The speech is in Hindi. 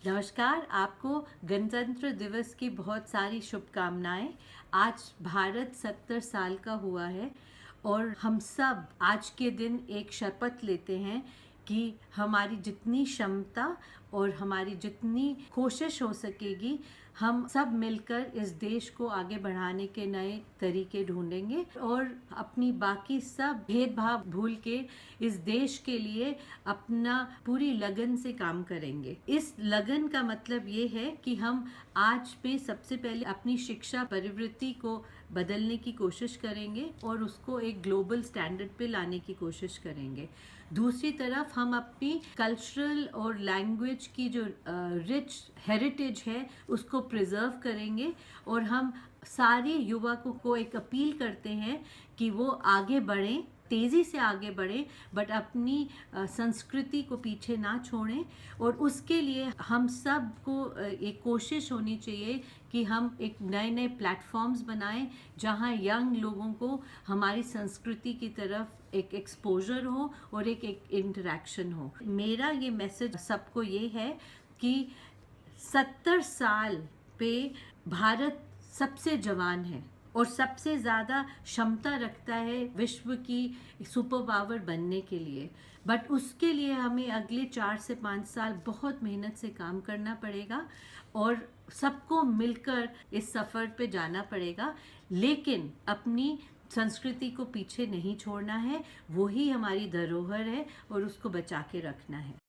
नमस्कार। आपको गणतंत्र दिवस की बहुत सारी शुभकामनाएं। आज भारत 70 साल का हुआ है और हम सब आज के दिन एक शपथ लेते हैं कि हमारी जितनी क्षमता और हमारी जितनी कोशिश हो सकेगी, हम सब मिलकर इस देश को आगे बढ़ाने के नए तरीके ढूंढेंगे और अपनी बाकी सब भेदभाव भूल के इस देश के लिए अपना पूरी लगन से काम करेंगे। इस लगन का मतलब ये है कि हम आज पे सबसे पहले अपनी शिक्षा प्रवृत्ति को बदलने की कोशिश करेंगे और उसको एक ग्लोबल स्टैंडर्ड पे लाने की कोशिश करेंगे। दूसरी तरफ हम अपनी कल्चरल और लैंग्वेज की जो रिच हेरिटेज है उसको प्रिजर्व करेंगे और हम सारे युवा को एक अपील करते हैं कि वो आगे बढ़ें, तेज़ी से आगे बढ़ें, बट अपनी संस्कृति को पीछे ना छोड़ें। और उसके लिए हम सब को एक कोशिश होनी चाहिए कि हम एक नए नए प्लेटफॉर्म्स बनाएं जहां यंग लोगों को हमारी संस्कृति की तरफ एक एक्सपोजर हो और एक इंटरेक्शन हो। मेरा ये मैसेज सबको ये है कि 70 साल पे भारत सबसे जवान है और सबसे ज़्यादा क्षमता रखता है विश्व की सुपर पावर बनने के लिए। बट उसके लिए हमें अगले 4 से 5 साल बहुत मेहनत से काम करना पड़ेगा और सबको मिलकर इस सफ़र पे जाना पड़ेगा। लेकिन अपनी संस्कृति को पीछे नहीं छोड़ना है, वही हमारी धरोहर है और उसको बचा के रखना है।